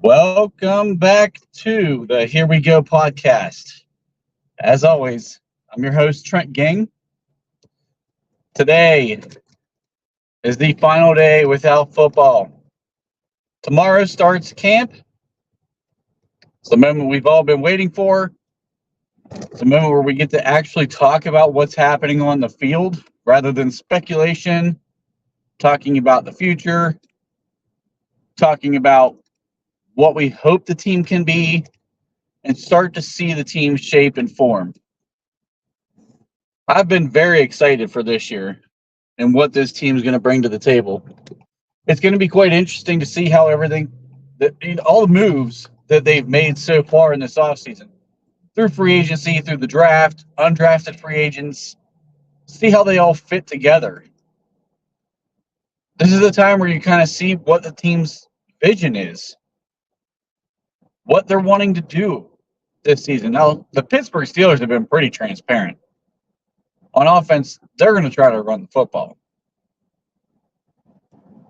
Welcome back to the Here We Go podcast. As always, I'm your host, Trent Gang. Today is the final day without football. Tomorrow starts camp. It's the moment we've all been waiting for. It's the moment where we get to actually talk about what's happening on the field rather than speculation, talking about the future, talking about what we hope the team can be, and start to see the team shape and form. I've been very excited for this year and what this team is going to bring to the table. It's going to be quite interesting to see how all the moves that they've made so far in this offseason, through free agency, through the draft, undrafted free agents, see how they all fit together. This is the time where you kind of see what the team's vision is, what they're wanting to do this season. Now, the Pittsburgh Steelers have been pretty transparent. On offense, they're going to try to run the football.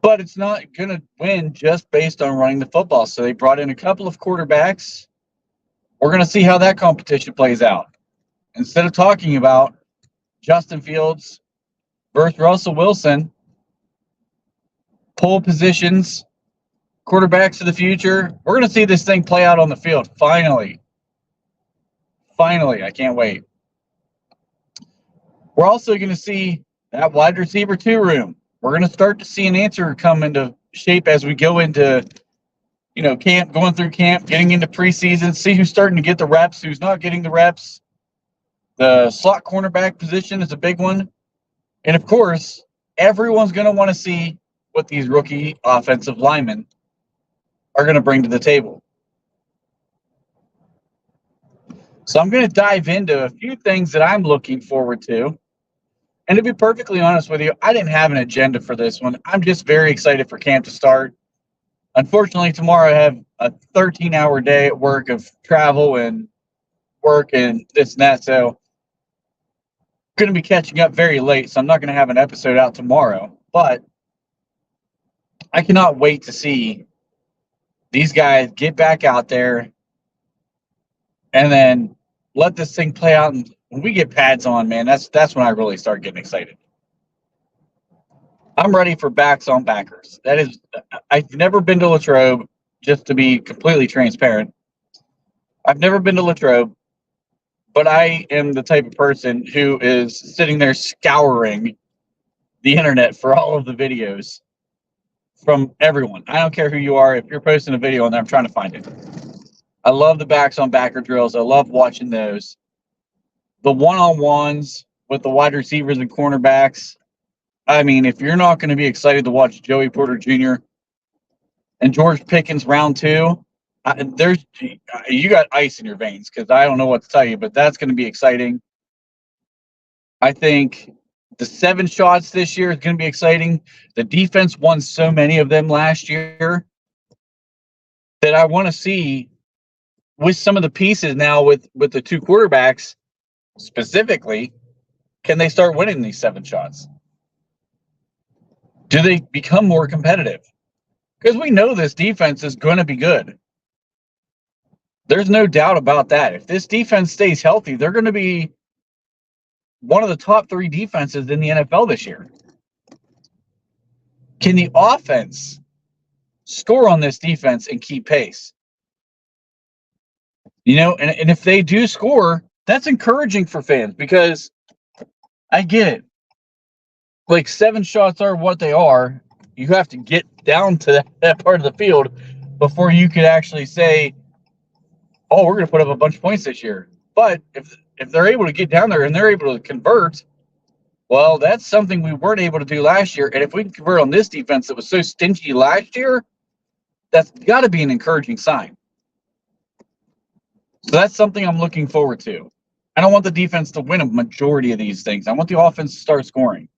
But it's not going to win just based on running the football. So they brought in a couple of quarterbacks. We're going to see how that competition plays out. Instead of talking about Justin Fields versus Russell Wilson, pole positions, quarterbacks of the future, we're going to see this thing play out on the field. Finally, I can't wait. We're also going to see that wide receiver 2 room. We're going to start to see an answer come into shape as we go into, camp, going through camp, getting into preseason, see who's starting to get the reps, who's not getting the reps. The slot cornerback position is a big one. And, of course, everyone's going to want to see what these rookie offensive linemen are going to bring to the table. So I'm going to dive into a few things that I'm looking forward to. And to be perfectly honest with you, I didn't have an agenda for this one. I'm just very excited for camp to start. Unfortunately, tomorrow I have a 13-hour day at work of travel and work and this and that. So I'm going to be catching up very late, so I'm not going to have an episode out tomorrow. But I cannot wait to see these guys get back out there and then let this thing play out. And when we get pads on, man, that's when I really start getting excited. I'm ready for backs on backers. I've never been to Latrobe, just to be completely transparent. I've never been to Latrobe, but I am the type of person who is sitting there scouring the internet for all of the videos from everyone. I don't care who you are. If you're posting a video on there, I'm trying to find it. I love the backs on backer drills. I love watching those. The one-on-ones with the wide receivers and cornerbacks. I mean, if you're not going to be excited to watch Joey Porter Jr. and George Pickens round 2, you got ice in your veins, because I don't know what to tell you, but that's going to be exciting. I think the 7 shots this year is going to be exciting. The defense won so many of them last year that I want to see with some of the pieces now with the 2 quarterbacks specifically, can they start winning these 7 shots? Do they become more competitive? Because we know this defense is going to be good. There's no doubt about that. If this defense stays healthy, they're going to be one of the top 3 defenses in the NFL this year. Can the offense score on this defense and keep pace? And if they do score, that's encouraging for fans, because I get it. Like, 7 shots are what they are. You have to get down to that part of the field before you could actually say, oh, we're going to put up a bunch of points this year. But if they're able to get down there and they're able to convert, well, that's something we weren't able to do last year. And if we can convert on this defense that was so stingy last year, that's got to be an encouraging sign. So that's something I'm looking forward to. I don't want the defense to win a majority of these things. I want the offense to start scoring.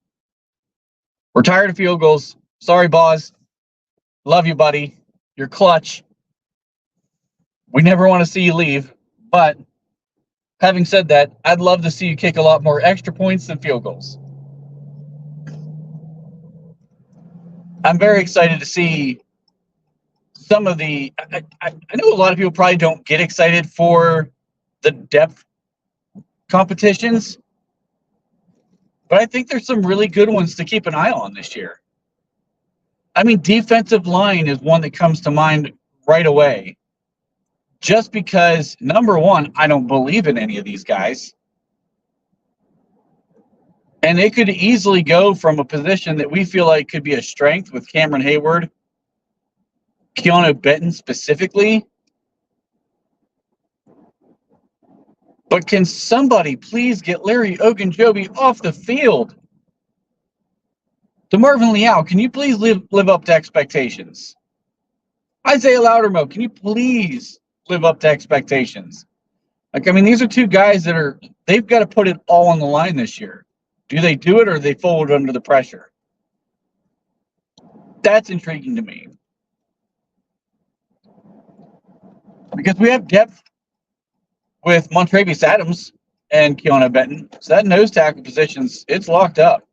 We're tired of field goals. Sorry, Boz. Love you, buddy. You're clutch. We never want to see you leave. But having said that, I'd love to see you kick a lot more extra points than field goals. I'm very excited to see some of the, I know a lot of people probably don't get excited for the depth competitions, but I think there's some really good ones to keep an eye on this year. I mean, defensive line is one that comes to mind right away. Just because, number one, I don't believe in any of these guys. And it could easily go from a position that we feel like could be a strength with Cameron Hayward, Keanu Benton specifically. But can somebody please get Larry Ogunjobi off the field? DeMarvin Leal, can you please live up to expectations? Isaiah Loudermilk, can you please live up to expectations? Like, I mean, these are two guys that they've got to put it all on the line this year. Do they do it, or do they fold under the pressure? That's intriguing to me. Because we have depth with Montravius Adams and Keanu Benton. So that nose tackle positions, it's locked up.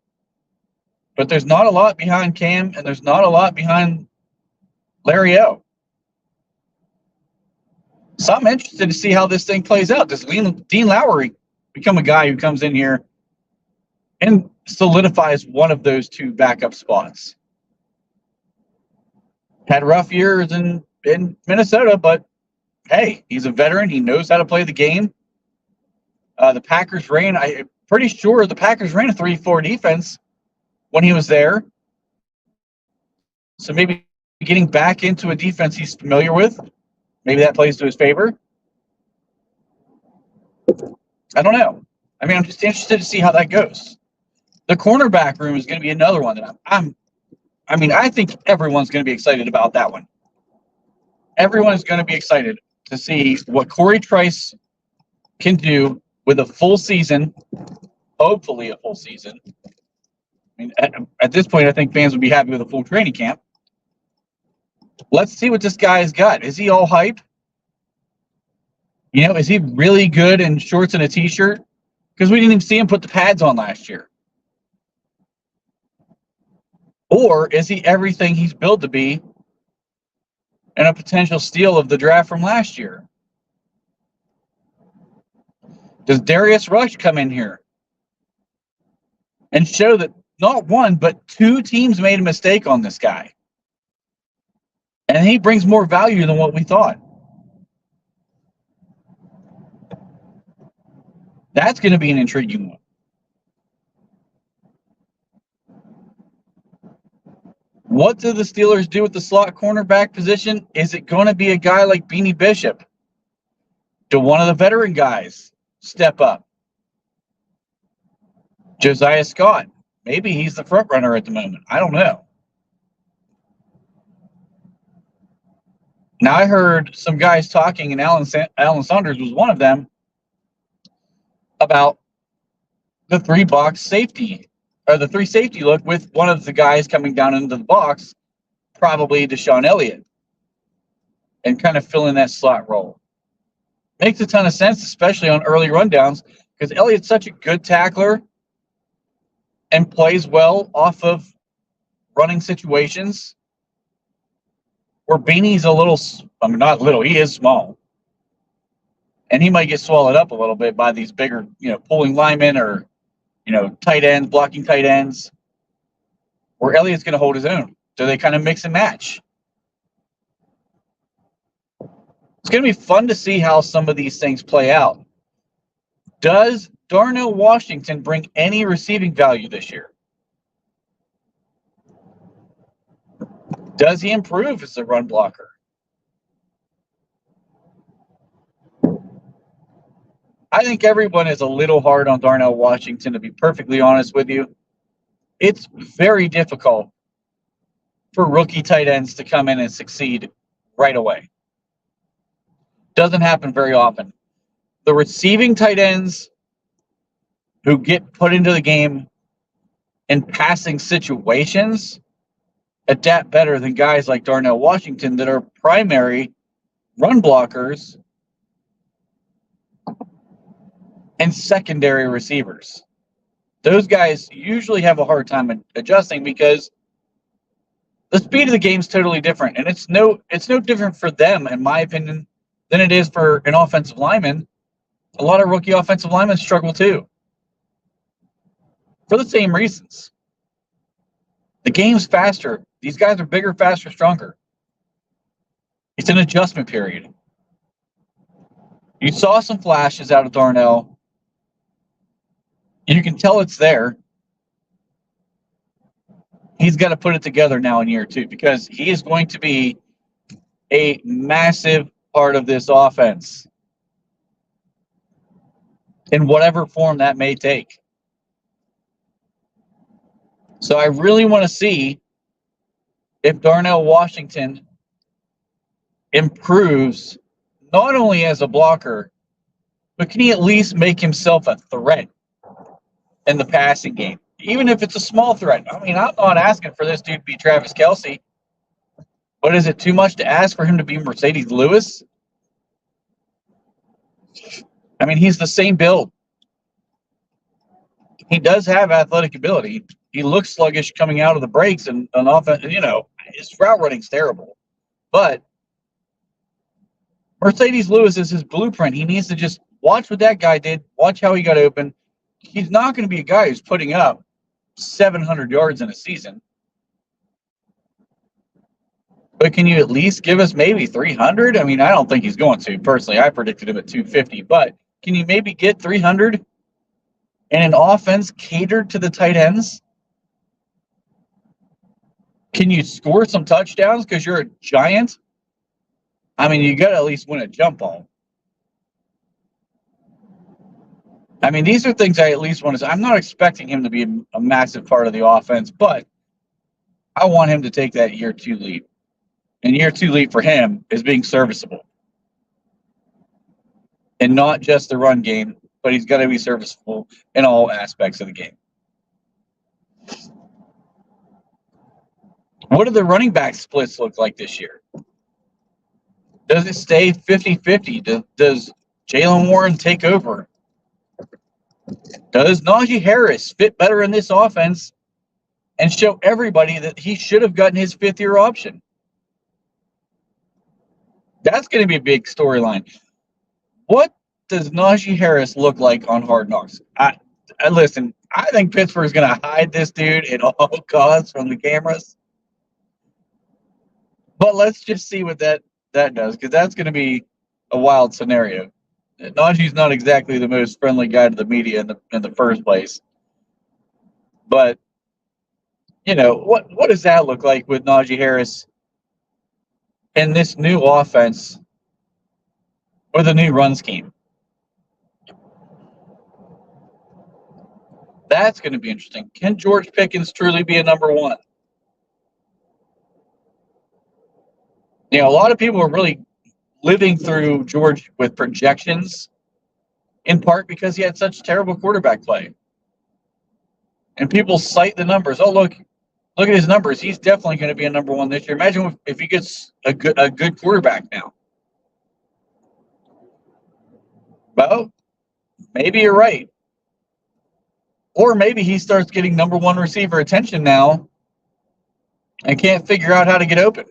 But there's not a lot behind Cam, and there's not a lot behind Larry O. So I'm interested to see how this thing plays out. Does Dean Lowry become a guy who comes in here and solidifies one of those two backup spots? Had rough years in Minnesota, but hey, he's a veteran. He knows how to play the game. The Packers I'm pretty sure the Packers ran a 3-4 defense when he was there. So maybe getting back into a defense he's familiar with, maybe that plays to his favor. I don't know. I mean, I'm just interested to see how that goes. The cornerback room is going to be another one that I think everyone's going to be excited about that one. Everyone is going to be excited to see what Corey Trice can do with a full season, hopefully a full season. I mean, at this point, I think fans would be happy with a full training camp. Let's see what this guy's got. Is he all hype? You know, is he really good in shorts and a t-shirt? Because we didn't even see him put the pads on last year. Or is he everything he's built to be and a potential steal of the draft from last year? Does Darius Rush come in here and show that not one, but two teams made a mistake on this guy? And he brings more value than what we thought. That's going to be an intriguing one. What do the Steelers do with the slot cornerback position? Is it going to be a guy like Beanie Bishop? Do one of the veteran guys step up? Josiah Scott. Maybe he's the front runner at the moment. I don't know. Now, I heard some guys talking, and Alan Saunders was one of them, about the three-box safety, or the three safety look with one of the guys coming down into the box, probably Deshaun Elliott, and kind of fill in that slot role. Makes a ton of sense, especially on early rundowns, because Elliott's such a good tackler and plays well off of running situations, where Beanie's a little, I mean, not little, he is small. And he might get swallowed up a little bit by these bigger, pulling linemen or, tight ends, blocking tight ends, where Elliott's going to hold his own. So they kind of mix and match. It's going to be fun to see how some of these things play out. Does Darnell Washington bring any receiving value this year? Does he improve as a run blocker? I think everyone is a little hard on Darnell Washington, to be perfectly honest with you. It's very difficult for rookie tight ends to come in and succeed right away. Doesn't happen very often. The receiving tight ends who get put into the game in passing situations adapt better than guys like Darnell Washington that are primary run blockers and secondary receivers. Those guys usually have a hard time adjusting because The speed of the game is totally different, and it's no different for them, in my opinion, than it is for an offensive lineman. A lot of rookie offensive linemen struggle too, for the same reasons. The game's faster. These guys are bigger, faster, stronger. It's an adjustment period. You saw some flashes out of Darnell. You can tell it's there. He's got to put it together now in year 2, because he is going to be a massive part of this offense in whatever form that may take. So I really want to see if Darnell Washington improves not only as a blocker, but can he at least make himself a threat in the passing game, even if it's a small threat. I mean, I'm not asking for this dude to be Travis Kelce, but is it too much to ask for him to be Mercedes Lewis? I mean, he's the same build. He does have athletic ability. He looks sluggish coming out of the breaks, and on offense, his route running's terrible. But Mercedes Lewis is his blueprint. He needs to just watch what that guy did, watch how he got open. He's not going to be a guy who's putting up 700 yards in a season. But can you at least give us maybe 300? I mean, I don't think he's going to. Personally, I predicted him at 250. But can you maybe get 300 in an offense catered to the tight ends? Can you score some touchdowns because you're a giant? I mean, you got to at least win a jump ball. I mean, these are things I at least want to say. I'm not expecting him to be a massive part of the offense, but I want him to take that year 2 leap. And year 2 leap for him is being serviceable. And not just the run game, but he's got to be serviceable in all aspects of the game. What do the running back splits look like this year? Does it stay 50-50? Does Jaylen Warren take over? Does Najee Harris fit better in this offense and show everybody that he should have gotten his 5th-year option? That's going to be a big storyline. What does Najee Harris look like on Hard Knocks? Listen, I think Pittsburgh's going to hide this dude at all costs from the cameras. But let's just see what that does, because that's going to be a wild scenario. Najee's not exactly the most friendly guy to the media in the first place. But, what does that look like with Najee Harris in this new offense with a new run scheme? That's going to be interesting. Can George Pickens truly be a number 1? A lot of people are really living through George with projections, in part because he had such terrible quarterback play. And people cite the numbers. Oh, look at his numbers. He's definitely going to be a number 1 this year. Imagine if he gets a good quarterback now. Well, maybe you're right. Or maybe he starts getting number 1 receiver attention now and can't figure out how to get open.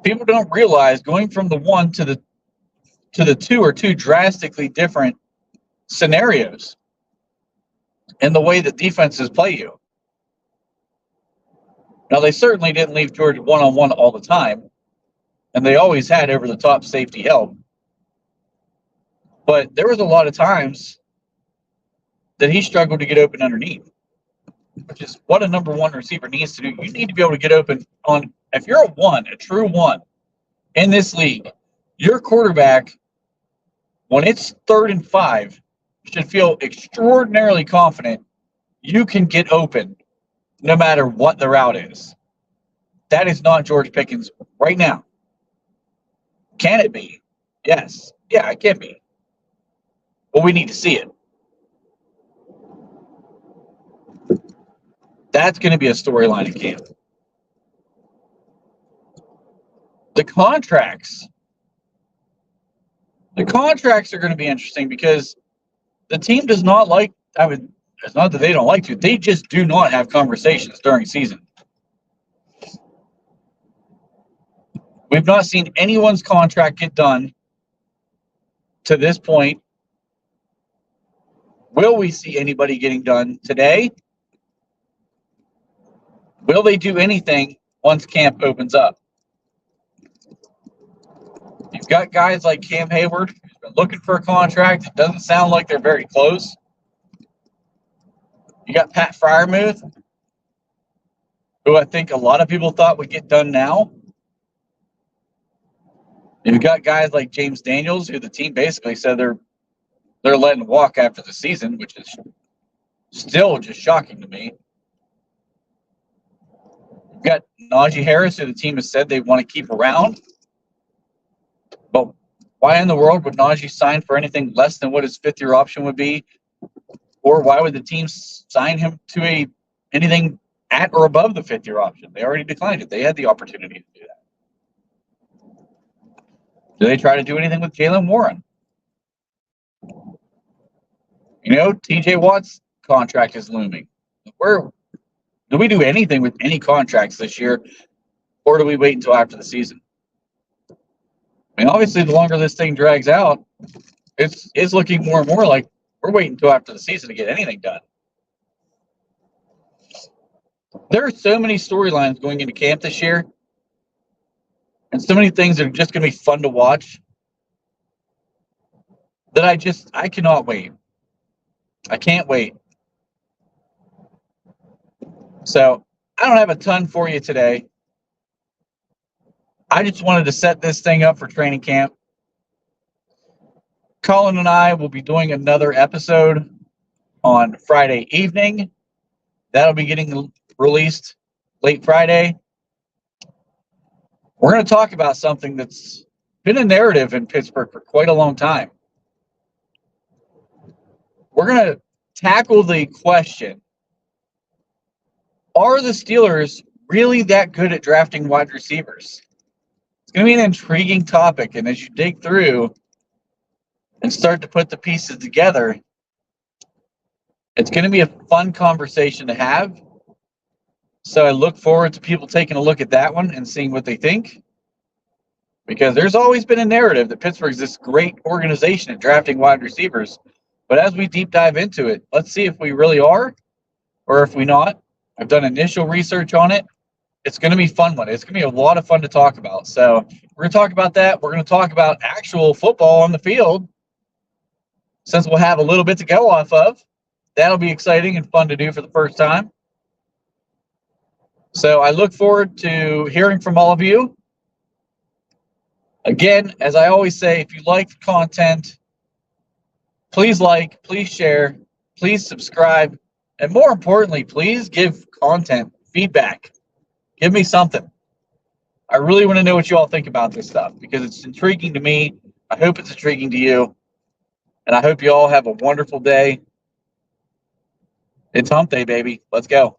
People don't realize going from the 1 to the 2 are 2 drastically different scenarios in the way that defenses play you. Now, they certainly didn't leave George one-on-one all the time, and they always had over-the-top safety help. But there was a lot of times that he struggled to get open underneath, which is what a number 1 receiver needs to do. You need to be able to get open on. If you're a true 1 in this league, your quarterback, when it's 3rd and 5, should feel extraordinarily confident you can get open no matter what the route is. That is not George Pickens right now. Can it be? Yes. Yeah, it can be. But we need to see it. That's going to be a storyline in camp. The contracts are going to be interesting because the team does not like, It's not that they don't like to. They just do not have conversations during season. We've not seen anyone's contract get done to this point. Will we see anybody getting done today? Will they do anything once camp opens up? You've got guys like Cam Hayward who's been looking for a contract. It doesn't sound like they're very close. You got Pat Freiermuth, who I think a lot of people thought would get done now. You've got guys like James Daniels, who the team basically said they're letting walk after the season, which is still just shocking to me. You've got Najee Harris, who the team has said they want to keep around. But why in the world would Najee sign for anything less than what his fifth-year option would be? Or why would the team sign him to anything at or above the fifth-year option? They already declined it. They had the opportunity to do that. Do they try to do anything with Jaylen Warren? You know, TJ Watt's contract is looming. Do we do anything with any contracts this year, or do we wait until after the season? I mean, obviously, the longer this thing drags out, it's looking more and more like we're waiting until after the season to get anything done. There are so many storylines going into camp this year, and so many things that are just going to be fun to watch that I cannot wait. I can't wait. So I don't have a ton for you today. I just wanted to set this thing up for training camp. Colin and I will be doing another episode on Friday evening. That'll be getting released late Friday. We're going to talk about something that's been a narrative in Pittsburgh for quite a long time. We're going to tackle the question, are the Steelers really that good at drafting wide receivers? It's going to be an intriguing topic, and as you dig through and start to put the pieces together, it's going to be a fun conversation to have. So I look forward to people taking a look at that one and seeing what they think, because there's always been a narrative that Pittsburgh's this great organization at drafting wide receivers. But as we deep dive into it, let's see if we really are or if we not. I've done initial research on it. It's going to be a fun one. It's going to be a lot of fun to talk about. So we're going to talk about that. We're going to talk about actual football on the field, since we'll have a little bit to go off of. That'll be exciting and fun to do for the first time. So I look forward to hearing from all of you. Again, as I always say, if you like the content, please like, please share, please subscribe, and more importantly, please give content feedback. Give me something. I really want to know what you all think about this stuff, because it's intriguing to me. I hope it's intriguing to you. And I hope you all have a wonderful day. It's hump day, baby. Let's go.